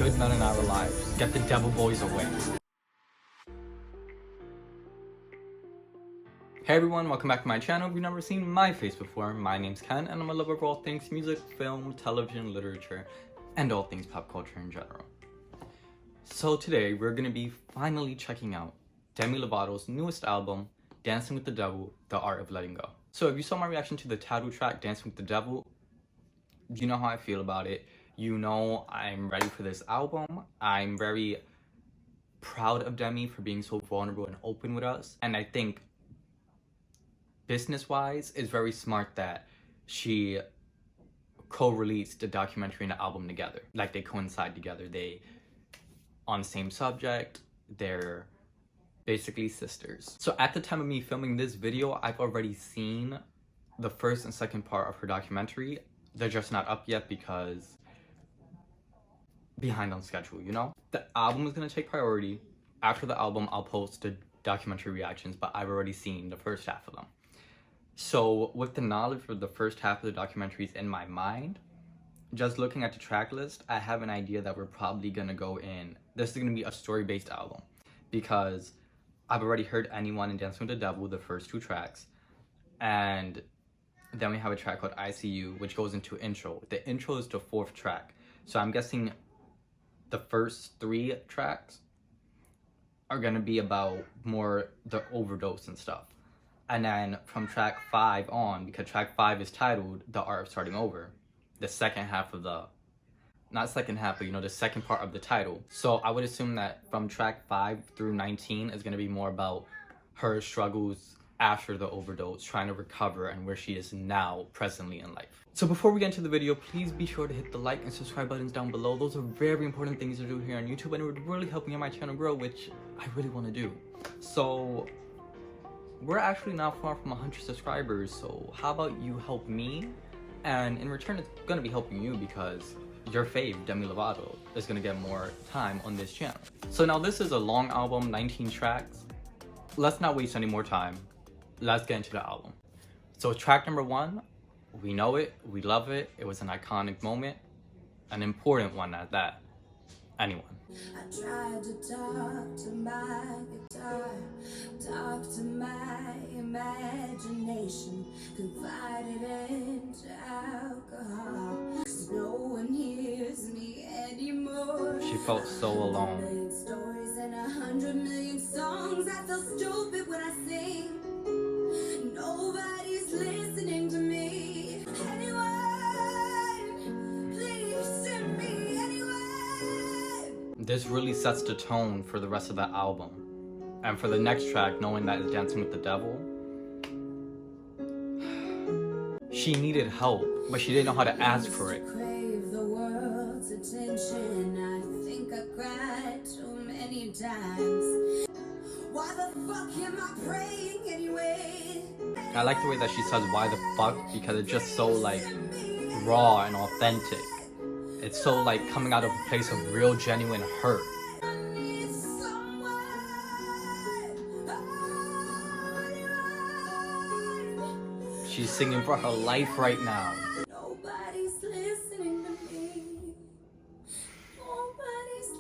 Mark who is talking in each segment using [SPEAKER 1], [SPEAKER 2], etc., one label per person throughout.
[SPEAKER 1] good men in our lives. Get the devil boys away. Hey everyone, welcome back to my channel. If you've never seen my face before, my name's Ken and I'm a lover of all things music, film, television, literature, and all things pop culture in general. So today we're going to be finally checking out Demi Lovato's newest album, Dancing with the Devil, The Art of Letting Go. So if you saw my reaction to the title track, Dancing with the Devil, you know how I feel about it. You know I'm ready for this album. I'm very proud of Demi for being so vulnerable and open with us. And I think business-wise, it's very smart that she co-released the documentary and the album together. Like, they coincide together. They on the same subject. They're basically sisters. So at the time of me filming this video, I've already seen the first and second part of her documentary. They're just not up yet because behind on schedule, you know? The album is gonna take priority. After the album, I'll post the documentary reactions, but I've already seen the first half of them. So with the knowledge of the first half of the documentaries in my mind, just looking at the track list, I have an idea that we're probably gonna go in. This is gonna be a story-based album because I've already heard Anyone and Dancing with the Devil, the first two tracks. And then we have a track called ICU, which goes into intro. The intro is the fourth track. So I'm guessing the first three tracks are gonna be about more the overdose and stuff. And then from track 5 on, because track 5 is titled The Art of Starting Over, the second half of the, not second half, but you know, the second part of the title. So I would assume that from track 5 through 19 is going to be more about her struggles after the overdose, trying to recover, and where she is now presently in life. So before we get into the video, please be sure to hit the like and subscribe buttons down below. Those are very important things to do here on YouTube, and it would really help me and my channel grow, which I really want to do. So we're actually not far from 100 subscribers, so how about you help me? And in return, it's gonna be helping you because your fave, Demi Lovato, is gonna get more time on this channel. So now this is a long album, 19 tracks. Let's not waste any more time. Let's get into the album. So track number 1, we know it, we love it. It was an iconic moment, an important one at that. Anyone.
[SPEAKER 2] I tried to talk to my guitar, talk to my imagination, confided into alcohol. No one hears me anymore.
[SPEAKER 1] She felt so alone.
[SPEAKER 2] Stories and 100 million songs. I feel stupid when I sing. Nobody's listening to me. Anyone, please send me anyone.
[SPEAKER 1] This really sets the tone for the rest of the album. And for the next track, knowing that it's Dancing with the Devil, she needed help, but she didn't know how to ask for it.
[SPEAKER 2] Crave the world's attention. I think I cried too many times. Why the fuck am I praying anyway?
[SPEAKER 1] I like the way that she says why the fuck, because it's just so like raw and authentic. It's so like coming out of a place of real genuine hurt. She's singing for her life right now.
[SPEAKER 2] Nobody's listening to me. Nobody's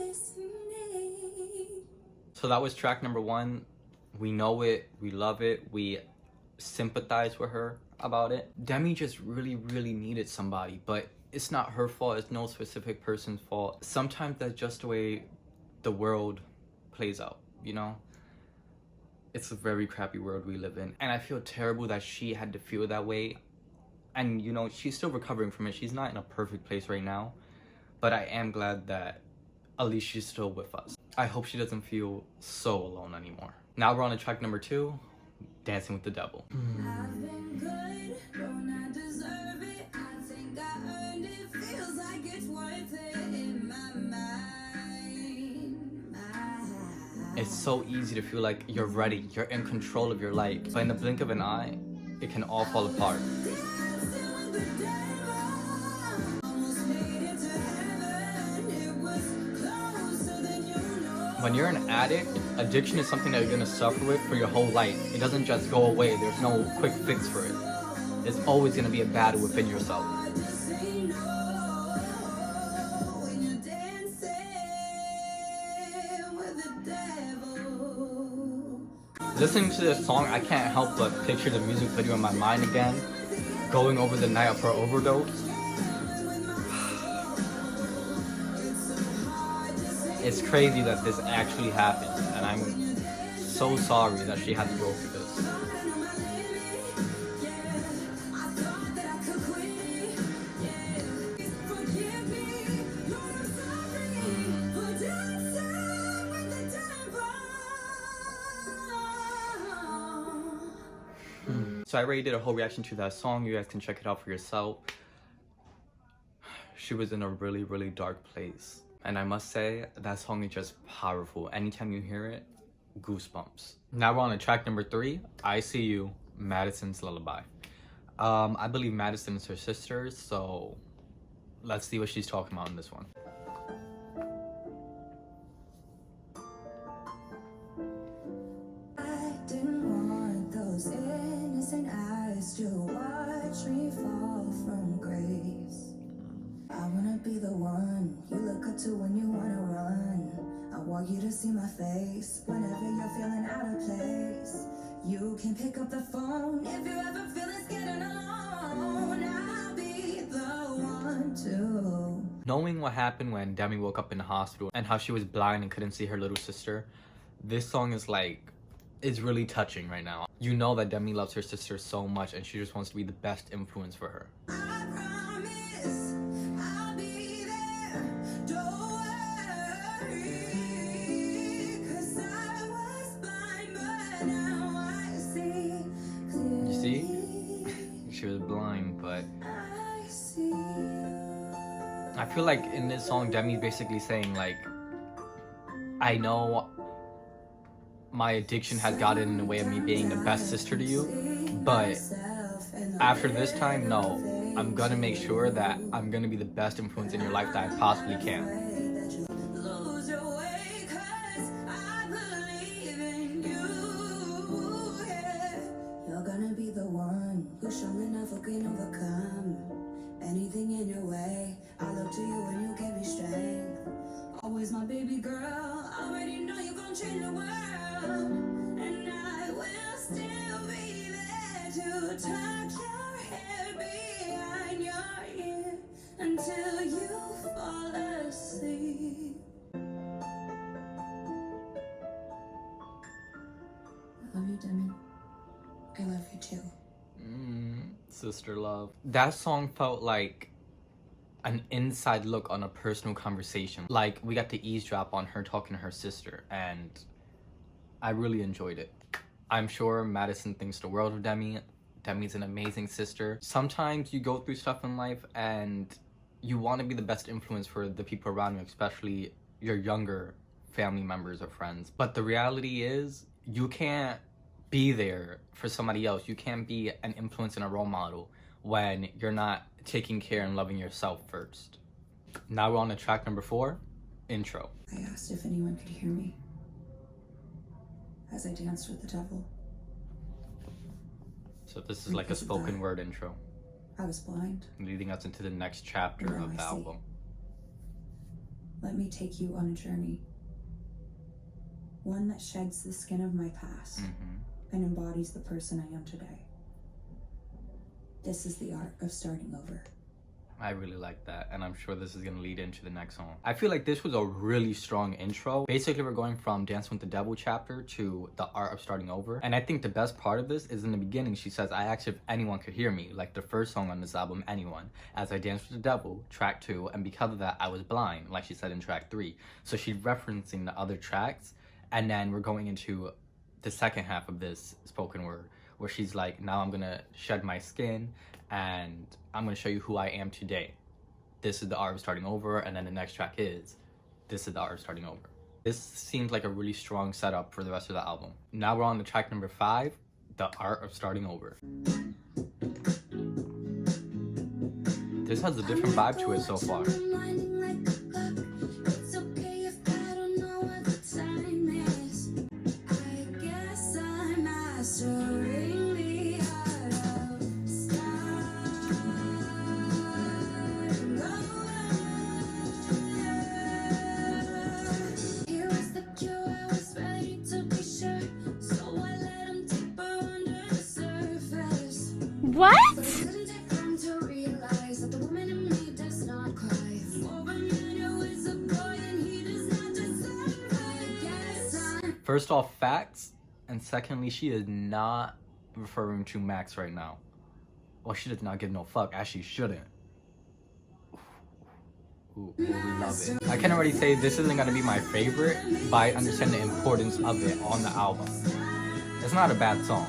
[SPEAKER 2] listening.
[SPEAKER 1] So that was track number 1. We know it, we love it, we sympathize with her about it. Demi just really needed somebody, but it's not her fault. It's no specific person's fault. Sometimes that's just the way the world plays out, you know? It's a very crappy world we live in, and I feel terrible that she had to feel that way. And you know, she's still recovering from it. She's not in a perfect place right now, but I am glad that at least she's still with us. I hope she doesn't feel so alone anymore. Now we're on to track number 2, Dancing with the Devil.
[SPEAKER 2] I've been good, don't I deserve it? I think I earned it, feels like it's worth it in my mind.
[SPEAKER 1] It's so easy to feel like you're ready, you're in control of your life, but in the blink of an eye, it can all fall apart. When you're an addict, addiction is something that you're gonna suffer with for your whole life. It doesn't just go away. There's no quick fix for it. It's always gonna be a battle within yourself. Listening to this song, I can't help but picture the music video in my mind again, going over the night of her overdose. It's crazy that this actually happened, and I'm so sorry that she had to go through this. So I already did a whole reaction to that song. You guys can check it out for yourself. She was in a really, really dark place. And I must say, that song is just powerful. Anytime you hear it, goosebumps. Now we're on to track number 3, I See You, Madison's Lullaby. I believe Madison is her sister, so let's see what she's talking about in this one.
[SPEAKER 2] I didn't want those innocent eyes to watch me fall from grace. I wanna be the one you look up to when you wanna run. I want you to see my face whenever you're feeling out of place. You can pick up the phone if you ever feel it's getting alone. I'll be the one to.
[SPEAKER 1] Knowing what happened when Demi woke up in the hospital and how she was blind and couldn't see her little sister, this song is like, it's really touching right now. You know that Demi loves her sister so much and she just wants to be the best influence for her.
[SPEAKER 2] I promise I'll be there. Don't worry, 'cause I was blind, but now I see clearly.
[SPEAKER 1] You see? She was blind, but
[SPEAKER 2] I see you.
[SPEAKER 1] I feel like in this song, Demi's basically saying like, I know my addiction has gotten in the way of me being the best sister to you, but after this time, no, I'm gonna make sure that I'm gonna be the best influence in your life that I possibly can.
[SPEAKER 2] Lose your way, 'cause I believe in you. Yeah. You're gonna be the one who strong enough who can overcome anything in your way. I look to you and you give me strength. Always my baby girl. Already know you're gonna change the world. And I will still be there to touch your hair behind your ear until you fall asleep. I love you, Demi. I love you too.
[SPEAKER 1] Sister love. That song felt like an inside look on a personal conversation. Like, we got to eavesdrop on her talking to her sister, and I really enjoyed it. I'm sure Madison thinks the world of Demi. Demi's an amazing sister. Sometimes you go through stuff in life and you want to be the best influence for the people around you, especially your younger family members or friends. But the reality is, you can't be there for somebody else. You can't be an influence and a role model when you're not taking care and loving yourself first. Now we're on to track number 4, intro.
[SPEAKER 2] I asked if anyone could hear me as I danced with the devil.
[SPEAKER 1] So this is like a spoken word intro,
[SPEAKER 2] I was blind.
[SPEAKER 1] leading us into the next chapter
[SPEAKER 2] Now
[SPEAKER 1] of
[SPEAKER 2] I
[SPEAKER 1] the
[SPEAKER 2] see.
[SPEAKER 1] album.
[SPEAKER 2] Let me take you on a journey. One that sheds the skin of my past and embodies the person I am today. This is the art of starting over.
[SPEAKER 1] I really like that, and I'm sure this is gonna lead into the next song. I feel like this was a really strong intro. Basically, we're going from Dancing with the Devil chapter to the art of starting over. And I think the best part of this is in the beginning, she says, I asked if anyone could hear me, like the first song on this album, Anyone, as I danced with the devil, track 2, and because of that, I was blind, like she said in track 3. So she's referencing the other tracks, and then we're going into the second half of this spoken word, where she's like, now I'm gonna shed my skin and I'm gonna show you who I am today. This is the art of starting over, and then the next track is, this is the art of starting over. This seems like a really strong setup for the rest of the album. Now we're on to track number 5, the art of starting over. This has a different vibe to it so far.
[SPEAKER 3] What?
[SPEAKER 2] Couldn't take time to realize that the woman in me does not cry. For when you know it's a boy and he does not deserve it. Yes, I'm
[SPEAKER 1] First off, facts, and secondly, she is not referring to Max right now. Well, she does not give no fuck, as she shouldn't. Ooh, we love it. I can already say this isn't gonna be my favorite, but I understand the importance of it on the album. It's not a bad song.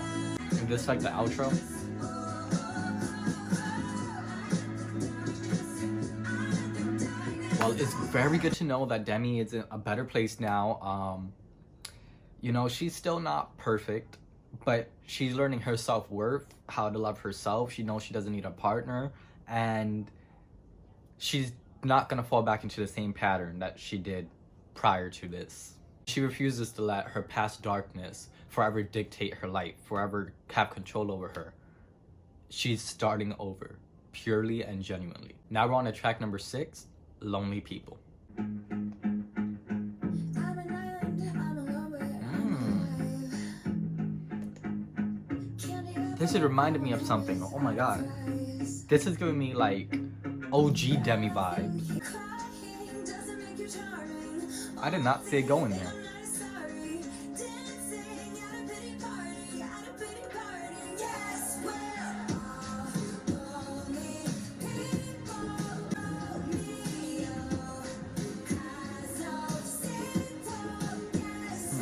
[SPEAKER 1] Is this like the outro? Well, it's very good to know that Demi is in a better place now. You know, she's still not perfect, but she's learning her self-worth, how to love herself. She knows she doesn't need a partner, and she's not gonna fall back into the same pattern that she did prior to this. She refuses to let her past darkness forever dictate her life, forever have control over her. She's starting over, purely and genuinely. Now we're on to track number 6, Lonely People.
[SPEAKER 2] an island, I'm alone with
[SPEAKER 1] This has reminded me of something. Oh my god. This is giving me like OG Demi vibes.
[SPEAKER 2] crying doesn't make you charming.
[SPEAKER 1] I did not see it going there.
[SPEAKER 2] I'm sorry. Dancing at a pity party, at a pity party. Yes, we're all lonely people. Me, oh, cause of simple. Yes,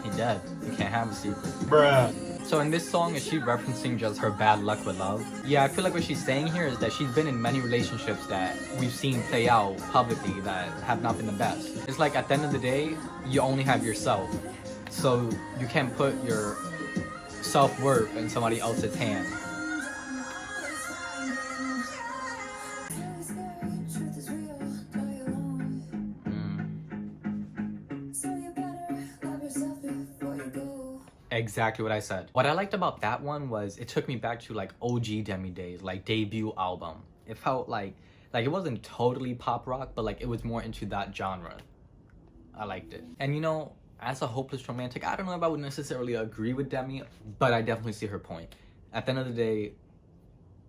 [SPEAKER 1] He dead. You can't have a sequel. Bruh. So in this song, is she referencing just her bad luck with love? Yeah, I feel like what she's saying here is that she's been in many relationships that we've seen play out publicly that have not been the best. It's like at the end of the day, you only have yourself. So you can't put your self-worth in somebody else's hands.
[SPEAKER 2] truth is real, die alone. So you better love yourself before you go.
[SPEAKER 1] Exactly what I said. What I liked about that one was it took me back to like OG Demi days, like debut album. It felt like it wasn't totally pop rock, but like it was more into that genre. I liked it. And you know, as a hopeless romantic, I don't know if I would necessarily agree with Demi, but I definitely see her point. At the end of the day,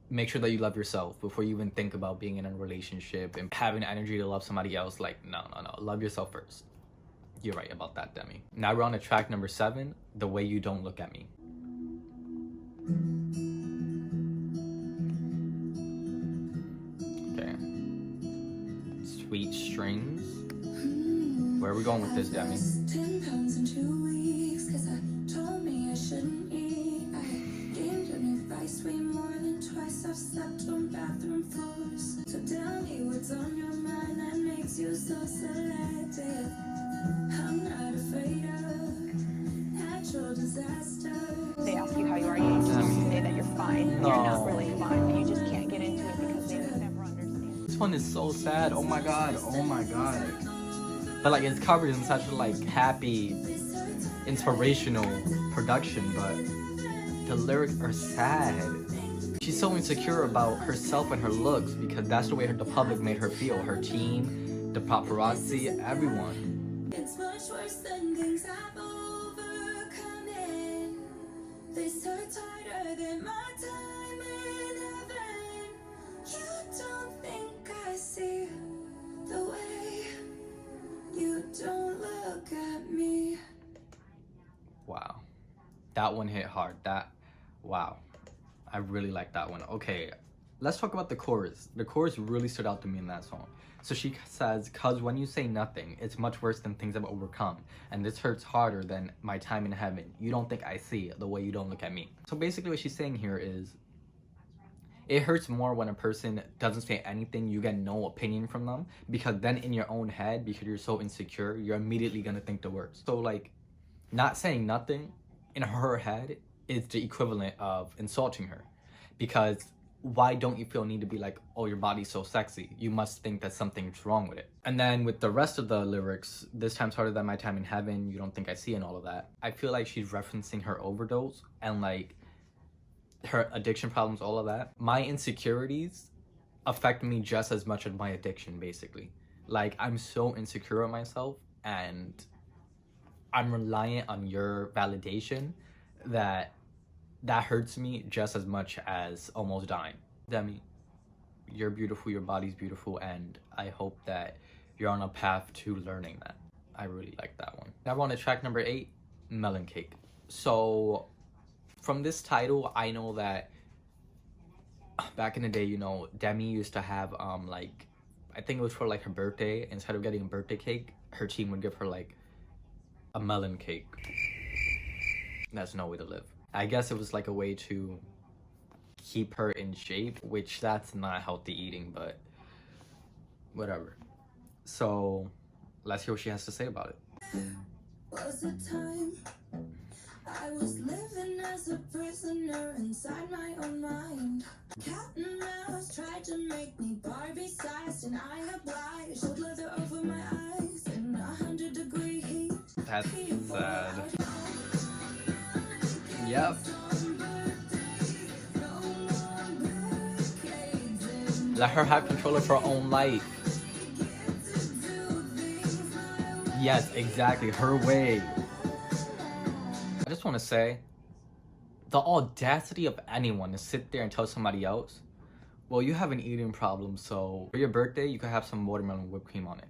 [SPEAKER 1] make sure that you love yourself before you even think about being in a relationship and having the energy to love somebody else. Like, no. Love yourself first. You're right about that, Demi. Now we're on to track number 7, The Way You Don't Look at Me. Okay. Sweet Strings. Where are we going with this, Demi?
[SPEAKER 2] 10 pounds in 2 weeks, 'cause I told me I shouldn't eat. I gained an advice way more than twice. I've slept on bathroom floors. So tell me what's on your mind that makes you so selective. I'm not afraid of natural disaster.
[SPEAKER 4] They ask you how you are, you just say that you're fine.
[SPEAKER 1] No.
[SPEAKER 4] You're not really fine, but you just can't get into it because they would never understand.
[SPEAKER 1] This one is so sad. Oh my god. But like it's covered in such a like happy, inspirational production, but the lyrics are sad. She's so insecure about herself and her looks because that's the way the public made her feel. Her team, the paparazzi, everyone.
[SPEAKER 2] It's much worse than things I've overcome. And this hurts harder than my time in heaven. You don't think I see the way you don't look at me.
[SPEAKER 1] Wow. That one hit hard. Wow. I really like that one. Okay, let's talk about the chorus. The chorus really stood out to me in that song. So she says, "'Cause when you say nothing, it's much worse than things I've overcome. And this hurts harder than my time in heaven. You don't think I see the way you don't look at me." So basically what she's saying here is, it hurts more when a person doesn't say anything, you get no opinion from them. Because then in your own head, because you're so insecure, you're immediately gonna think the worst. So like, not saying nothing in her head is the equivalent of insulting her. Because why don't you feel need to be like, oh, your body's so sexy? You must think that something's wrong with it. And then with the rest of the lyrics, this time's harder than my time in heaven, you don't think I see, and all of that. I feel like she's referencing her overdose and like her addiction problems, all of that. My insecurities affect me just as much as my addiction, basically. Like, I'm so insecure of myself and I'm reliant on your validation that that hurts me just as much as almost dying. Demi, you're beautiful, your body's beautiful, and I hope that you're on a path to learning that. I really like that one. Now we're on to track number 8, Melon Cake. So from this title, I know that back in the day, you know, Demi used to have like, I think it was for like her birthday, instead of getting a birthday cake, her team would give her like a melon cake. That's no way to live. I guess it was like a way to keep her in shape, which that's not healthy eating, but whatever. So let's hear what she has to say about it.
[SPEAKER 2] Was the time I was living as a prisoner inside my own mind. Cat and mouse tried to make me Barbie-sized, and I obliged. Showed leather over my eyes in 100-degree heat.
[SPEAKER 1] That's sad. Yep. Let her have control of her own life. Yes, exactly. Her way. I just want to say, the audacity of anyone to sit there and tell somebody else, well, you have an eating problem, so for your birthday, you could have some watermelon whipped cream on it.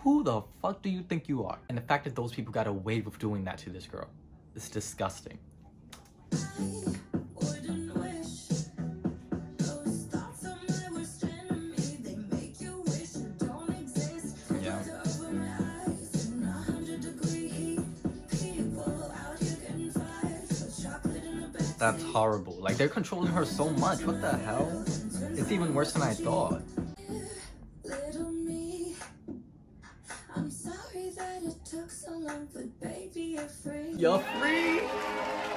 [SPEAKER 1] Who the fuck do you think you are? And the fact that those people got away with doing that to this girl is disgusting. Yeah. That's horrible. Like, they're controlling her so much. What the hell? It's even worse than I thought.
[SPEAKER 2] Little me, I'm sorry that it took so long, but baby, you're free.
[SPEAKER 1] You're free!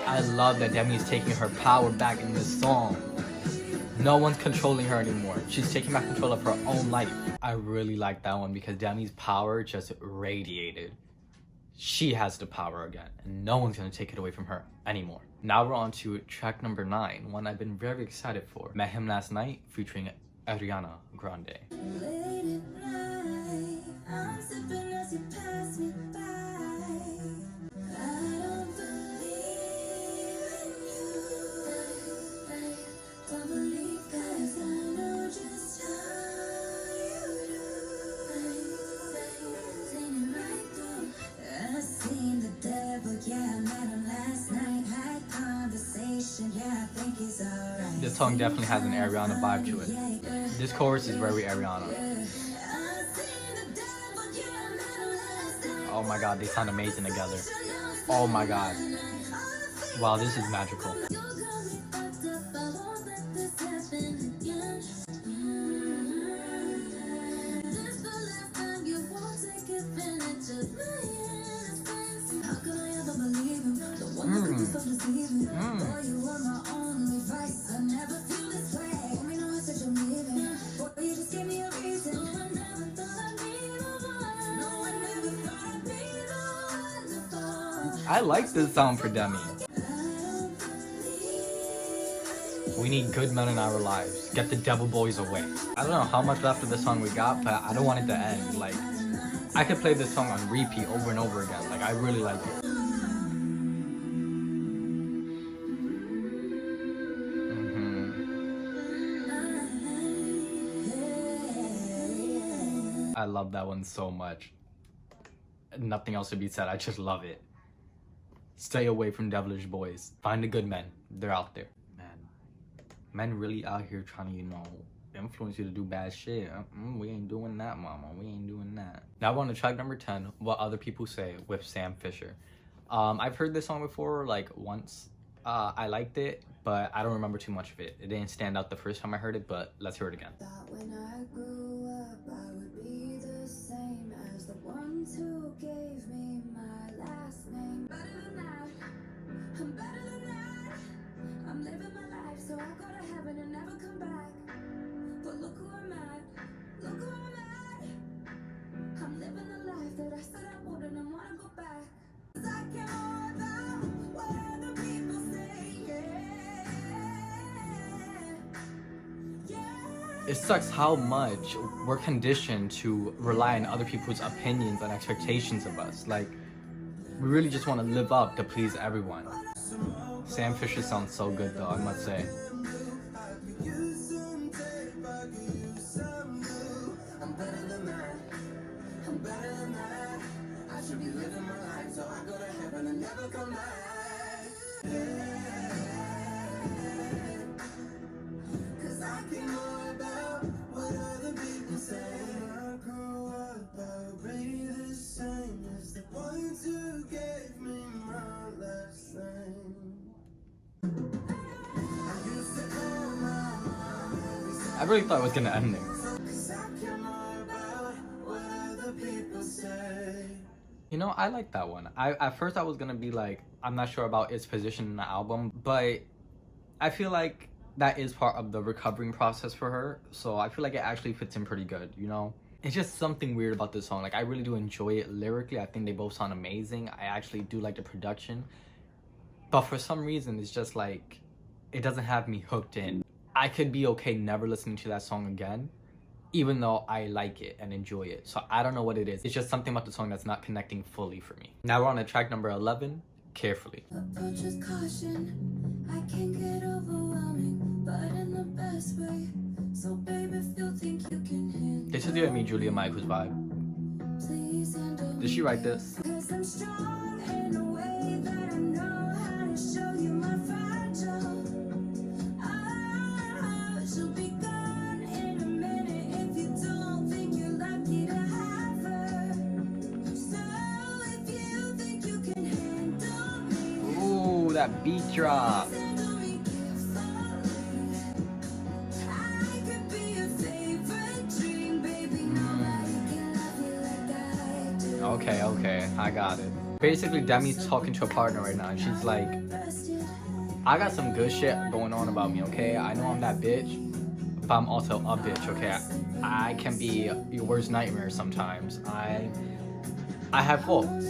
[SPEAKER 1] I love that Demi is taking her power back in this song. No one's controlling her anymore. She's taking back control of her own life. I really like that one because Demi's power just radiated. She has the power again, and no one's gonna take it away from her anymore. Now we're on to track number 9, one I've been very excited for. Met Him Last Night, featuring Ariana Grande.
[SPEAKER 2] Late at night, I'm sipping as you pass me by. I don't believe in you. Don't believe 'cause I know just how you do. Seen it right through. I seen the devil, yeah, I met him last night. Had conversation, yeah, I think he's alright.
[SPEAKER 1] This song definitely has an Ariana vibe to it. This chorus is very Ariana. Oh my god, they sound amazing together. Oh my god. Wow, this is magical. I like this song for Demi. We need good men in our lives. Get the devil boys away. I don't know how much left of the song we got, but I don't want it to end. Like, I could play this song on repeat over and over again. Like, I really like it. I love that one so much. Nothing else to be said. I just love it. Stay away from devilish boys. Find the good men. They're out there. Man, men really out here trying to, you know, influence you to do bad shit. We ain't doing that, mama. We ain't doing that. Now we're on to track number 10, What Other People Say, with Sam Fischer. I've heard this song before, like once. I liked it, but I don't remember too much of it. It didn't stand out the first time I heard it, but let's hear it again.
[SPEAKER 2] Thought when I grew up I would be the same as the ones who gave me my last name. Better than that, I'm better than that. I'm living my life so I go to heaven and never come back. But look who I'm at, look who I'm at. I'm living the life that I said I wouldn't and wanna go back. 'Cause I care about what other people say,
[SPEAKER 1] It sucks how much we're conditioned to rely on other people's opinions and expectations of us. Like, we really just want to live up to please everyone. Sam Fisher sounds so good though, I must say. I really thought it was gonna end there. You know, I like that one. At first I was gonna be like, I'm not sure about its position in the album, but I feel like that is part of the recovering process for her. So I feel like it actually fits in pretty good, you know? It's just something weird about this song. Like, I really do enjoy it lyrically. I think they both sound amazing. I actually do like the production. But for some reason, it's just like, it doesn't have me hooked in. I could be okay never listening to that song again, even though I like it and enjoy it. So I don't know what it is. It's just something about the song that's not connecting fully for me. Now we're on to track number 11, Carefully.
[SPEAKER 2] Approach with caution. I can get overwhelming, but in the best way. So baby, if you think you can handle,
[SPEAKER 1] This is giving me Julia Michaels vibe.
[SPEAKER 2] please handle
[SPEAKER 1] Did she write this?
[SPEAKER 2] 'cause I'm strong in a way that I know how to show you my fragile. She'll be gone in a minute if you don't think you're lucky to have her. So if you think you can handle me,
[SPEAKER 1] Ooh, that beat drop.
[SPEAKER 2] handle me carefully. I could be your favorite dream, baby. Nobody can love you like I do.
[SPEAKER 1] Okay, I got it. Basically, Demi's talking to a partner right now, and she's like,
[SPEAKER 2] Invested.
[SPEAKER 1] I got some good shit going on about me, okay? I know I'm that bitch, but I'm also a bitch, okay? I can be your worst nightmare sometimes. I have faults,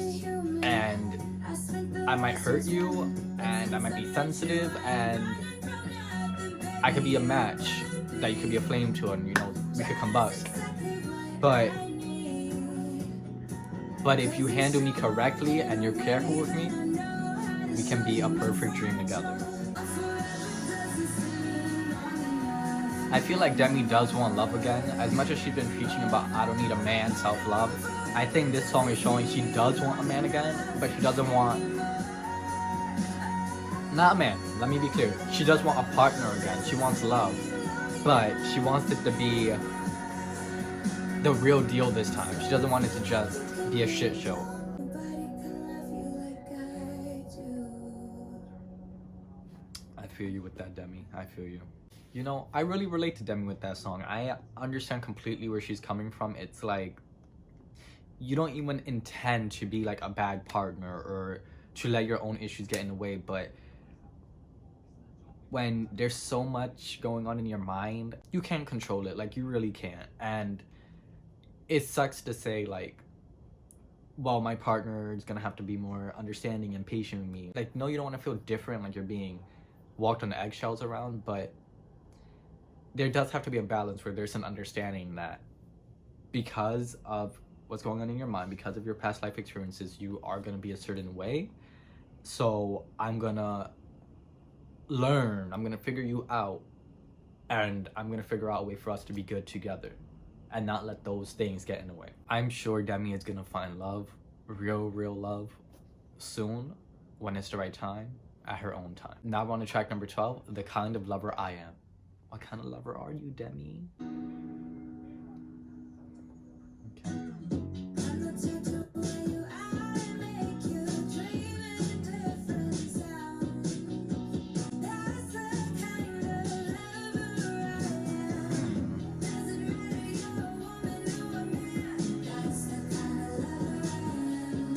[SPEAKER 1] and I might hurt you, and I might be sensitive, and I could be a match that you could be a flame to, and you know, we could combust. But if you handle me correctly and you're careful with me, we can be a perfect dream together. I feel like Demi does want love again. As much as she's been preaching about I don't need a man, self-love, I think this song is showing she does want a man again, but she doesn't want... Not a man, let me be clear. She does want a partner again. She wants love, but she wants it to be the real deal this time. She doesn't want it to just be a shit show.
[SPEAKER 2] Nobody can love you like I do.
[SPEAKER 1] I feel you with that, Demi. I feel you. You know, I really relate to Demi with that song. I understand completely where she's coming from. It's like, you don't even intend to be like a bad partner or to let your own issues get in the way, but when there's so much going on in your mind, you can't control it. Like, you really can't. And it sucks to say, like, well, my partner is gonna have to be more understanding and patient with me. Like, no, you don't want to feel different, like you're being walked on eggshells around, but there does have to be a balance where there's an understanding that because of what's going on in your mind, because of your past life experiences, you are gonna be a certain way. So I'm gonna learn, I'm gonna figure you out, and I'm gonna figure out a way for us to be good together and not let those things get in the way. I'm sure Demi is gonna find love, real love, soon, when it's the right time, at her own time. Now we're on to track number 12, The Kind of Lover I Am. What kind of lover are you, Demi? Okay.
[SPEAKER 2] I'm the type to wear you out and make you dream in a different sound. That's the kind of lover I am. Doesn't matter you're a woman or a man. That's the kind of lover I am.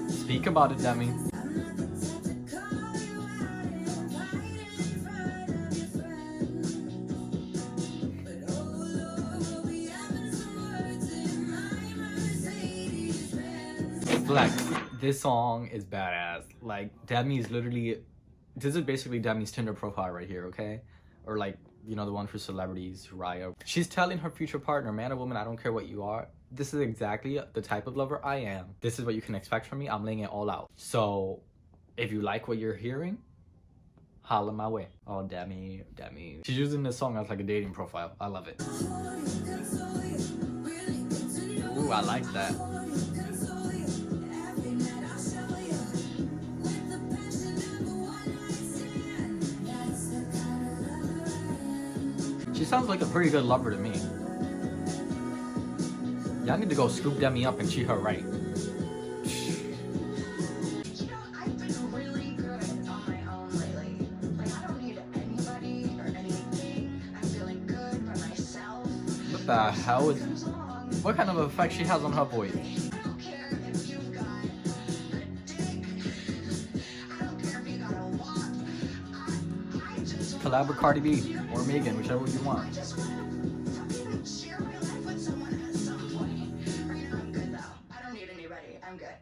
[SPEAKER 1] Speak about it, Demi.
[SPEAKER 2] I'm not the type to call you out and invite in front of your friends. But oh Lord, we'll be having some words in my Mercedes Benz.
[SPEAKER 1] Flex. This song is badass. Like, Demi is literally... This is basically Demi's Tinder profile right here, okay? Or like, you know, the one for celebrities, Raya. She's telling her future partner, man or woman, I don't care what you are. This is exactly the type of lover I am. This is what you can expect from me. I'm laying it all out. So if you like what you're hearing, Holla my way. Oh, Demi. She's using this song as like a dating profile. I love it. Ooh, I like that. She sounds like a pretty good lover to me. Y'all need to go scoop Demi up and treat her right.
[SPEAKER 2] I've been really good on my own lately. Like, I don't need anybody or anything. I'm feeling good by myself.
[SPEAKER 1] What the hell is... What kind of effect she has on her voice?
[SPEAKER 2] I don't care if you've got a dick. I don't care if you got a walk. I just
[SPEAKER 1] Collab with Cardi B or Megan, whichever you want.
[SPEAKER 2] I just want to fucking share my life with someone at some point. Right now, I'm good though. I don't need anybody. I'm good.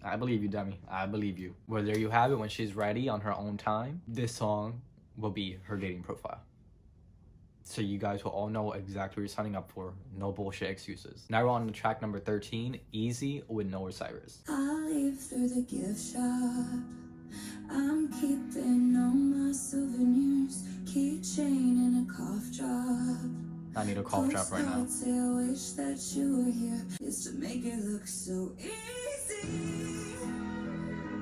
[SPEAKER 1] I believe you, Demi. I believe you. Well, there you have it. When she's ready on her own time, this song will be her dating profile. So you guys will all know exactly what you're signing up for. No bullshit excuses. Now we're on to track number 13, Easy with Noah Cyrus.
[SPEAKER 2] I'll leave through the gift shop. I'm keeping all my souvenirs, keychain and a cough drop.
[SPEAKER 1] I need a cough drop right now.
[SPEAKER 2] I wish that you were here, just to make it look so easy.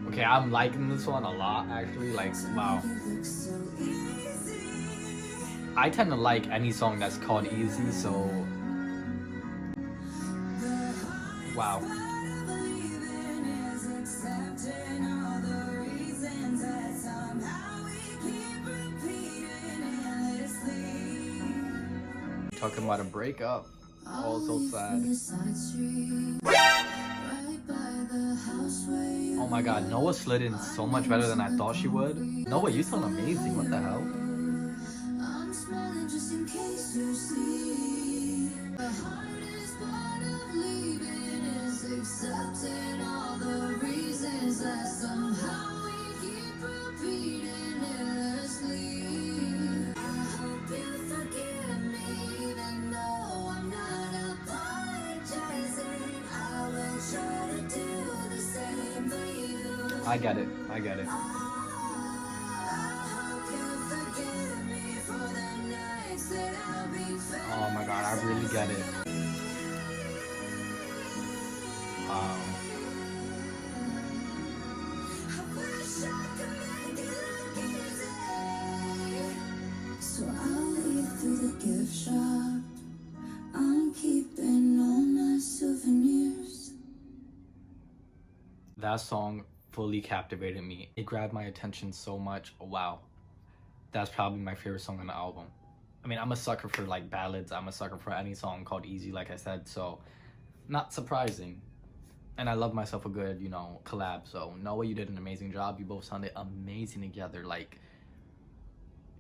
[SPEAKER 1] Okay, I'm liking this one a lot, actually. Like, wow.
[SPEAKER 2] Make it look so easy.
[SPEAKER 1] I tend to like any song that's called Easy, so... Wow. Talking about a breakup. Oh, so sad. Oh my god, Noah slid in so much better than I thought she would. Noah, you sound amazing. What the hell?
[SPEAKER 2] I'm smiling just in case you see. The hardest part of leaving is accepting all the reasons that somehow we keep repeating endlessly. I hope you forgive me, even though I'm not apologizing. I will try to do the same for you.
[SPEAKER 1] I get it. Oh my god, I really get it. Wow.
[SPEAKER 2] So I'll leave through the gift shop. I'm keeping all my souvenirs.
[SPEAKER 1] That song fully captivated me. It grabbed my attention so much. Wow. That's probably my favorite song on the album. I mean, I'm a sucker for like ballads. I'm a sucker for any song called Easy, like I said, so not surprising. And I love myself a good, you know, collab. So Noah, you did an amazing job. You both sounded amazing together. Like,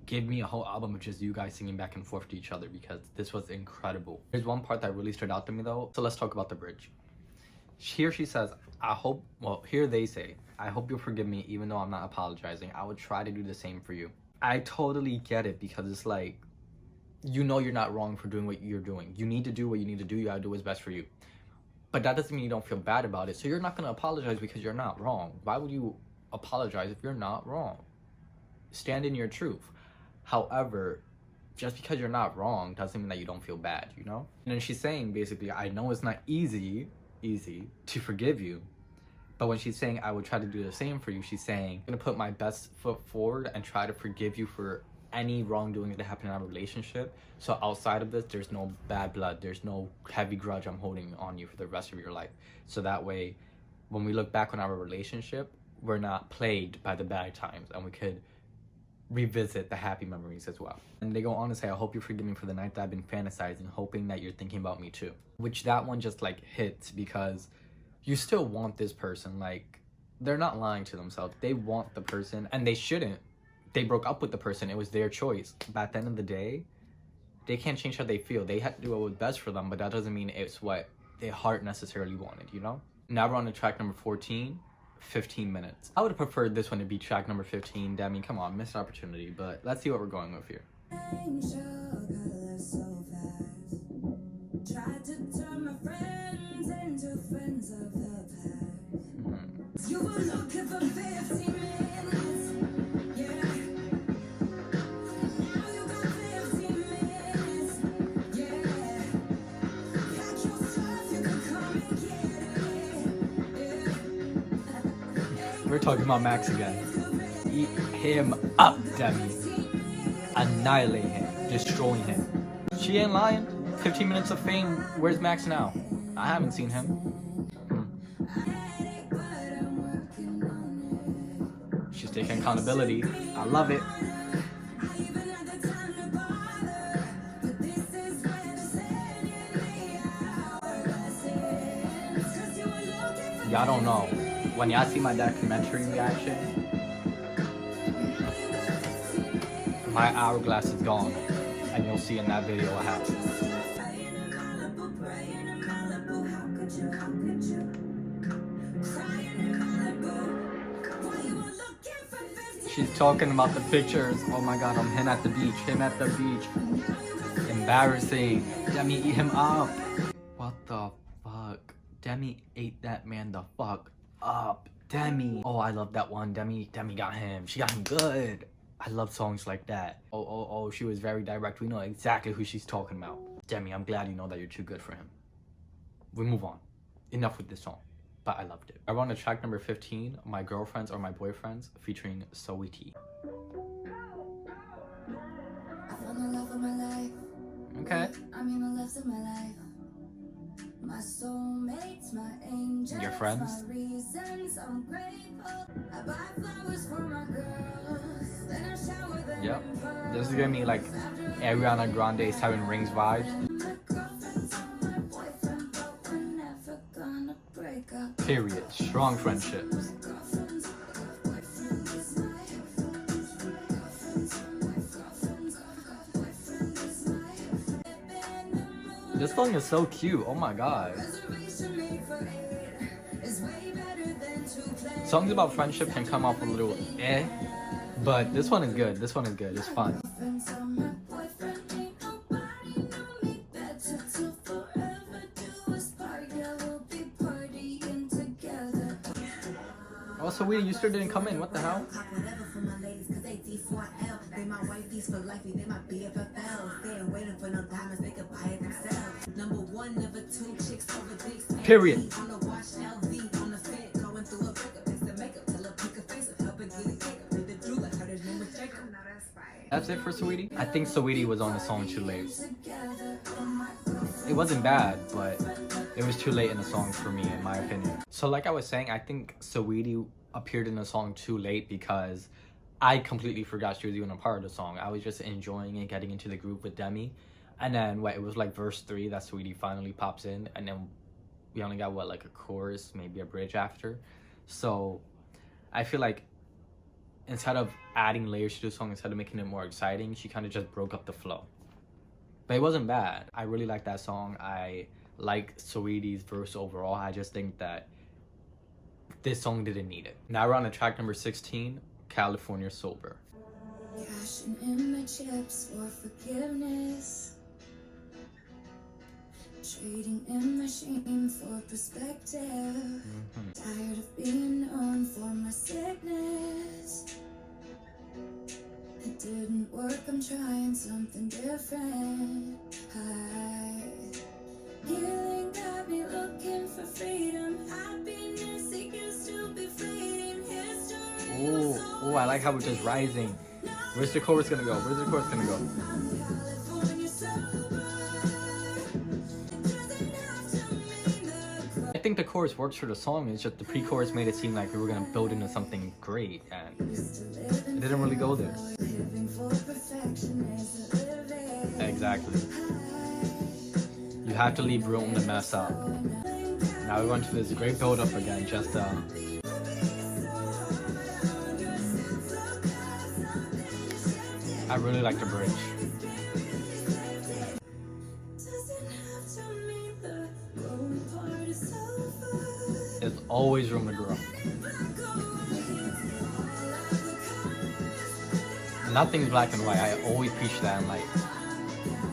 [SPEAKER 1] give me a whole album of just you guys singing back and forth to each other, because this was incredible. There's one part that really stood out to me though. So let's talk about the bridge. Here she says, here they say, I hope you'll forgive me even though I'm not apologizing. I would try to do the same for you. I totally get it, because it's like, you know you're not wrong for doing what you're doing. You need to do what you need to do. You gotta do what's best for you. But that doesn't mean you don't feel bad about it. So you're not gonna apologize because you're not wrong. Why would you apologize if you're not wrong? Stand in your truth. However, just because you're not wrong doesn't mean that you don't feel bad, you know? And then she's saying basically, I know it's not easy to forgive you. But when she's saying I would try to do the same for you, she's saying I'm gonna put my best foot forward and try to forgive you for any wrongdoing that happened in our relationship. So outside of this, there's no bad blood, there's no heavy grudge I'm holding on you for the rest of your life. So that way, when we look back on our relationship, we're not plagued by the bad times, and we could revisit the happy memories as well. And they go on to say, I hope you forgive me for the night that I've been fantasizing, hoping that you're thinking about me too. Which that one just like hits, because you still want this person. Like, they're not lying to themselves. They want the person, and they shouldn't. They broke up with the person. It was their choice. But at the end of the day, they can't change how they feel. They had to do what was best for them, but that doesn't mean it's what their heart necessarily wanted, you know? Now we're on to track number 14, 15 minutes. I would have preferred this one to be track number 15. Demi, come on, missed opportunity, but let's see what we're going with here.
[SPEAKER 2] Tried to turn my friends into friends of the past. You were for 15 minutes. Yeah. Now you got 15 minutes. Yeah. Pack your stuff, you can come and get it.
[SPEAKER 1] We're talking about Max again. Eat him up, Demi. Annihilate him. Destroying him. She ain't lying. 15 minutes of fame. Where's Max now? I haven't seen him. She's taking accountability. I love it. Y'all don't know. When y'all see my documentary reaction, my hourglass is gone. And you'll see in that video what happened. She's talking about the pictures. Oh my god, I'm him at the beach. Him at the beach. Embarrassing. Demi, eat him up. What the fuck? Demi ate that man the fuck up. Demi. Oh, I love that one. Demi got him. She got him good. I love songs like that. Oh, she was very direct. We know exactly who she's talking about. Demi, I'm glad you know that you're too good for him. We move on. Enough with this song. But I loved it. I want to track number 15, My Girlfriends or My Boyfriends, featuring Saweetie.
[SPEAKER 2] I found the love of my life.
[SPEAKER 1] Okay.
[SPEAKER 2] I mean the loves of my life. My soulmates, my angels,
[SPEAKER 1] Your friends?
[SPEAKER 2] my reasons, I'm grateful. I buy flowers for my girls, then I shower them.
[SPEAKER 1] Yep. This is gonna be like Ariana Grande 7 Rings vibes.
[SPEAKER 2] My girlfriend's on my boyfriend, but we're never gonna break up.
[SPEAKER 1] Period. Strong friendships.
[SPEAKER 2] Girlfriends, boyfriend is my girlfriends, my girlfriends, boyfriend is my.
[SPEAKER 1] This song is so cute. Oh my god.
[SPEAKER 2] Reservation made for 8 is way better than 2 play.
[SPEAKER 1] Songs about friendship can come off a little eh, but this one is good. This one is good. It's fun.
[SPEAKER 2] Friends are my boyfriend, ain't nobody know me better. Till forever do us part, yeah, we'll be partying together.
[SPEAKER 1] Oh, Saweetie, you still didn't come in. What the hell?
[SPEAKER 3] Whatever for my ladies, cause they D4L. They my wifeys for life, they my BFFL. They ain't waiting for no diamonds, they could buy it themselves. Number 1, number 2, chicks over dicks.
[SPEAKER 1] Period.
[SPEAKER 3] On the watch, LV, on the fit, going through a breakup, fix the makeup, tell her pick a face up, help her get it cake up. Did the Drew, like her, his name was Jacob. No, that's fine.
[SPEAKER 1] That's it for Saweetie? I think Saweetie was on the song too late.
[SPEAKER 2] Together, oh my girlfriend.
[SPEAKER 1] It wasn't bad, but it was too late in the song for me, in my opinion. So like I was saying, I think Saweetie appeared in the song too late because I completely forgot she was even a part of the song. I was just enjoying it, getting into the group with Demi. And then it was like verse 3 that Saweetie finally pops in. And then we only got like a chorus, maybe a bridge after. So I feel like instead of adding layers to the song, instead of making it more exciting, she kind of just broke up the flow. But it wasn't bad. I really like that song. I like Saweetie's verse overall. I just think that this song didn't need it. Now we're on to track number 16, California Sober.
[SPEAKER 2] Cashing in my chips for forgiveness. Trading in my shame for perspective. Tired of being known for my sickness. It didn't work, I'm trying something different. Healing got me looking for freedom. Happiness, it used to be fleeting. History was
[SPEAKER 1] Oh, I like how it's just rising. Where's the chorus gonna go? Where's the chorus gonna go?
[SPEAKER 2] California sober.
[SPEAKER 1] I think the chorus works for the song. It's just the pre-chorus made it seem like we were gonna build into something great, and it didn't really go there.
[SPEAKER 2] Living for perfection isn't living.
[SPEAKER 1] Exactly. You have to leave room to mess up. Now we're going to this great build-up again. Just I really like the bridge. There's always room to grow. Nothing's black and white. I always preach that in life.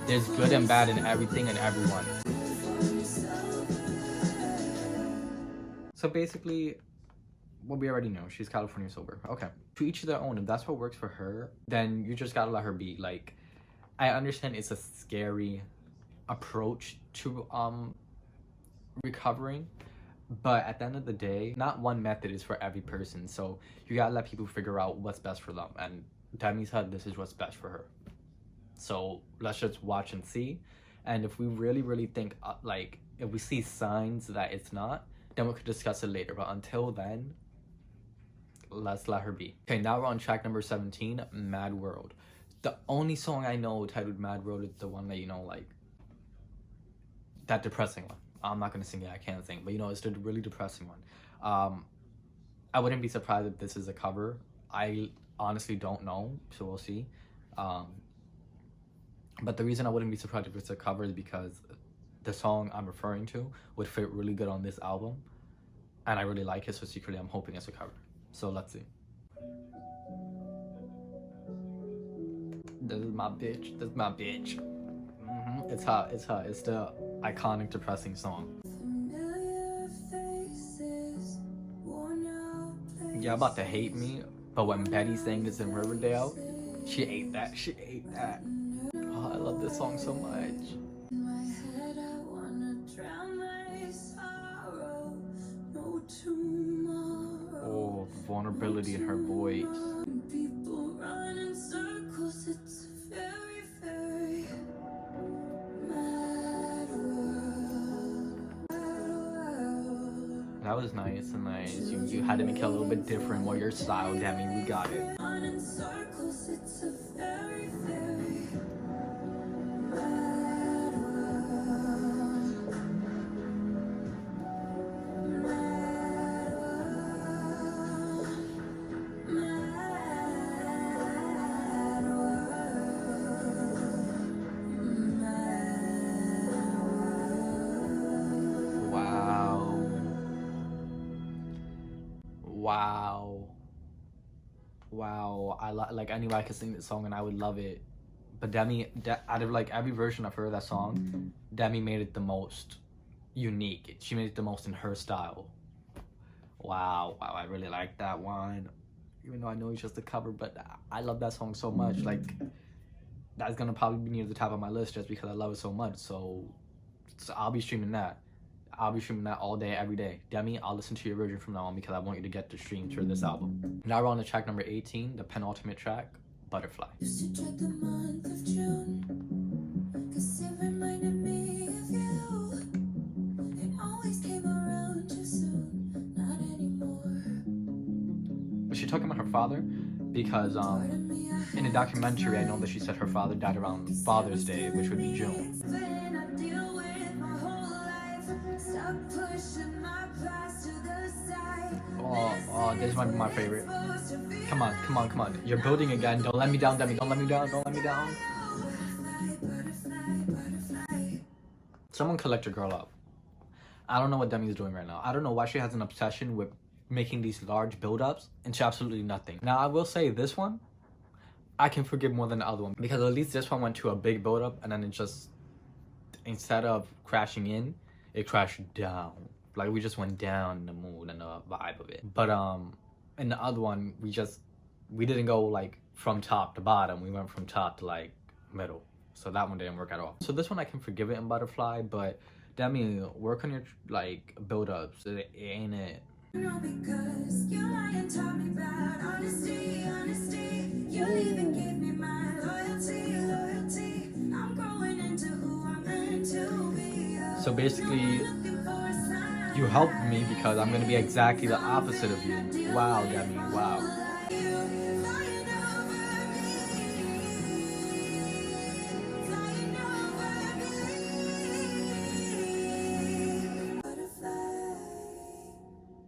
[SPEAKER 1] There's good and bad in everything and everyone. So basically, Well, we already know she's California sober. Okay. To each their own. If that's what works for her, then you just gotta let her be. Like, I understand it's a scary approach to recovering, but at the end of the day, not one method is for every person. So you gotta let people figure out what's best for them. And Demi said this is what's best for her. So let's just watch and see. And if we really, really think like if we see signs that it's not, then we could discuss it later. But until then, let's let her be. Okay, now we're on track number 17, Mad World. The only song I know titled Mad World is the one that, you know, like, that depressing one. I'm not gonna sing it, I can't sing, but you know, it's the really depressing one. I wouldn't be surprised if this is a cover. I honestly don't know, so we'll see. But the reason I wouldn't be surprised if it's a cover is because the song I'm referring to would fit really good on this album, and I really like it, so secretly I'm hoping it's a cover. So let's see. This is my bitch. This is my bitch. It's her. It's her. It's the iconic depressing song. Y'all about to hate me, but when Betty sang this in Riverdale, she ate that. She ate that. Oh, I love this song so much. Oh, the vulnerability in her voice.
[SPEAKER 2] People run in circles, it's a very, very mad world.
[SPEAKER 1] That was nice and nice. You had to make it a little bit different. More your style, Demi. We got it.
[SPEAKER 2] Run in circles, it's a very, very mad world. Mad world. Mad world. Mad world.
[SPEAKER 1] Wow. Like I knew I could sing this song and I would love it. But Demi, out of like every version I've heard of that song, Demi made it the most unique. She made it the most in her style. Wow, I really like that one. Even though I know it's just a cover, but I love that song so much. Like, that's gonna probably be near the top of my list just because I love it so much. So I'll be streaming that. I'll be streaming that all day, every day. Demi, I'll listen to your version from now on because I want you to get the streams for this album. Now we're on to track number 18, the penultimate track, Butterfly.
[SPEAKER 2] Used to track the month of June, 'cause it reminded me of you. It always came around too soon, not anymore.
[SPEAKER 1] Was she talking about her father? Because in a documentary, I know that she said her father died around Father's Day, which would be June.
[SPEAKER 2] Explain, I deal with my whole life. Stop pushing my past to the side.
[SPEAKER 1] Oh, this might be my favorite. Come on. You're building again. Don't let me down, Demi. Don't let me down. Someone collect your girl up. I don't know what Demi's doing right now. I don't know why she has an obsession with making these large build-ups into absolutely nothing. Now, I will say this one, I can forgive more than the other one. Because at least this one went to a big build-up and then it just, instead of crashing in, it crashed down. Like, we just went down in the mood and the vibe of it. But, in the other one, we didn't go, like, from top to bottom. We went from top to, like, middle. So that one didn't work at all. So this one I can forgive it in Butterfly, but Demi, work on your, like, build-ups. It ain't it.
[SPEAKER 2] No, because you lied and taught me about honesty. You even gave me my loyalty. I'm growing into who I'm meant to be.
[SPEAKER 1] So basically, you helped me because I'm gonna be exactly the opposite of you. Wow, Demi, wow.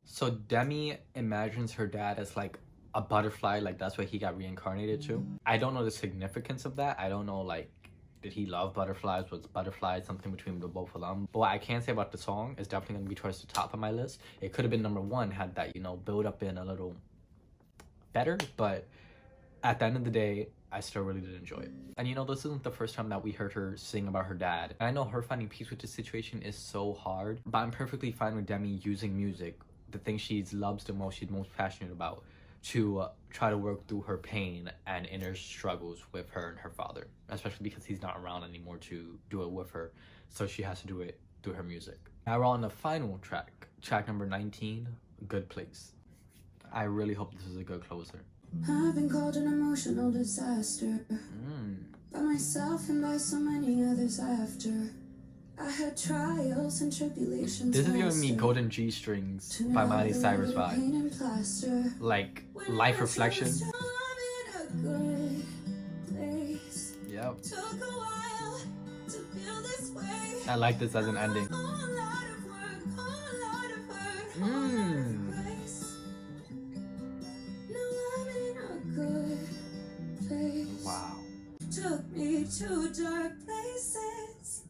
[SPEAKER 1] So Demi imagines her dad as like a butterfly, like that's what he got reincarnated to. I don't know the significance of that. I don't know, like, did he love butterflies? Was butterflies something between the both of them? But what I can say about the song is definitely gonna be towards the top of my list. It could have been number one had that, you know, build up in a little better, but at the end of the day, I still really did enjoy it. And you know, this isn't the first time that we heard her sing about her dad. And I know her finding peace with this situation is so hard, but I'm perfectly fine with Demi using music the thing she loves the most, she's most passionate about, to try to work through her pain and inner struggles with her and her father, especially because he's not around anymore to do it with her, so she has to do it through her music. Now we're on the final track number 19, Good Place. I really hope this is a good closer.
[SPEAKER 2] I've been called an emotional disaster by myself and by so many others after. I had trials and tribulations.
[SPEAKER 1] This is giving me Golden G-Strings by Miley Cyrus vibe. Like life reflection. Yep. I like this as an ending. Wow.
[SPEAKER 2] Took me to dark places,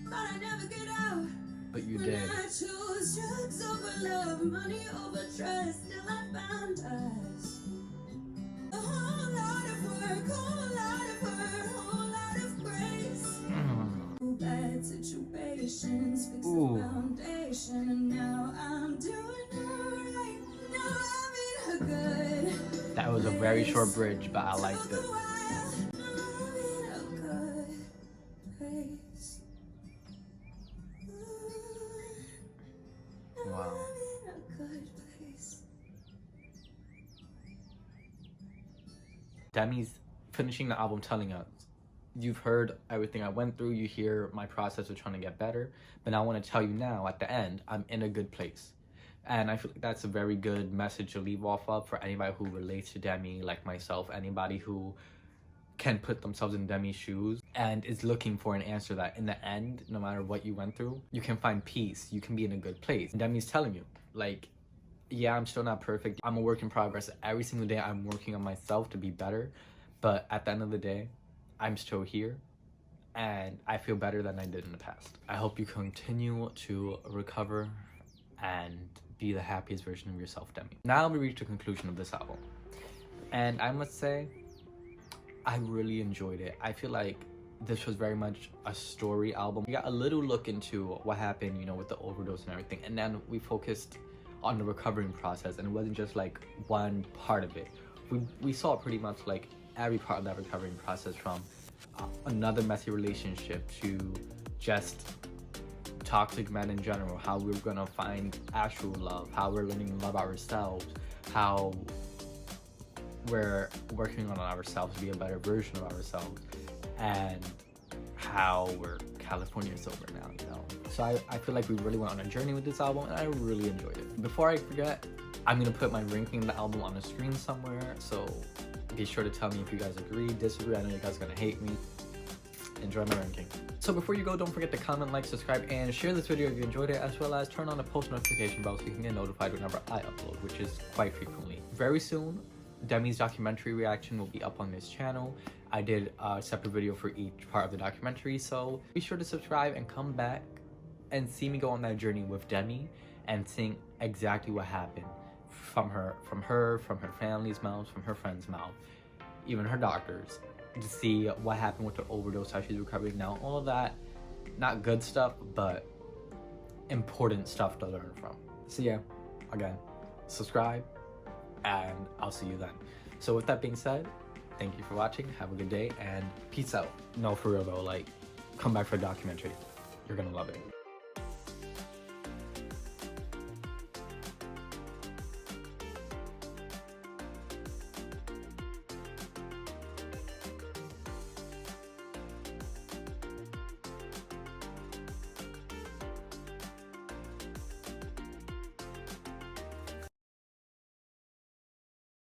[SPEAKER 2] but I never get out.
[SPEAKER 1] But you did.
[SPEAKER 2] I chose drugs over love, money over trust, till I found us. A whole lot of work, whole lot of hurt, whole lot of grace. Bad situations, fix the foundation, and now I'm doing alright. Now I'm in a good.
[SPEAKER 1] That was a very short bridge, but I liked it. Wow. Demi's finishing the album telling us, you've heard everything I went through, you hear my process of trying to get better, but I want to tell you now at the end, I'm in a good place. And I feel like that's a very good message to leave off of for anybody who relates to Demi, like myself, anybody who can put themselves in Demi's shoes and is looking for an answer that in the end, no matter what you went through, you can find peace, you can be in a good place. And Demi's telling you, like, yeah, I'm still not perfect. I'm a work in progress. Every single day I'm working on myself to be better. But at the end of the day, I'm still here and I feel better than I did in the past. I hope you continue to recover and be the happiest version of yourself, Demi. Now we reach the conclusion of this album. And I must say, I really enjoyed it. I feel like this was very much a story album. We got a little look into what happened, you know, with the overdose and everything. And then we focused on the recovering process, and it wasn't just like one part of it. We saw pretty much like every part of that recovering process, from another messy relationship to just toxic men in general, how we're gonna find actual love, how we're learning to love ourselves, how we're working on ourselves to be a better version of ourselves, and how we're California sober now, you know. So I feel like we really went on a journey with this album, and I really enjoyed it. Before I forget, I'm gonna put my ranking of the album on the screen somewhere, so be sure to tell me if you guys agree, disagree. I know you guys are gonna hate me. Enjoy my ranking. So before you go, don't forget to comment, like, subscribe, and share this video if you enjoyed it, as well as turn on the post notification bell so you can get notified whenever I upload, which is quite frequently. Very soon, Demi's documentary reaction will be up on this channel. I did a separate video for each part of the documentary, so be sure to subscribe and come back and see me go on that journey with Demi and seeing exactly what happened from her family's mouth, from her friend's mouth, even her doctors, to see what happened with her overdose, how she's recovering now, all of that. Not good stuff, but important stuff to learn from. So yeah, again, subscribe, and I'll see you then. So with that being said, thank you for watching, have a good day, and peace out. No, for real though, like, come back for a documentary. You're gonna love it.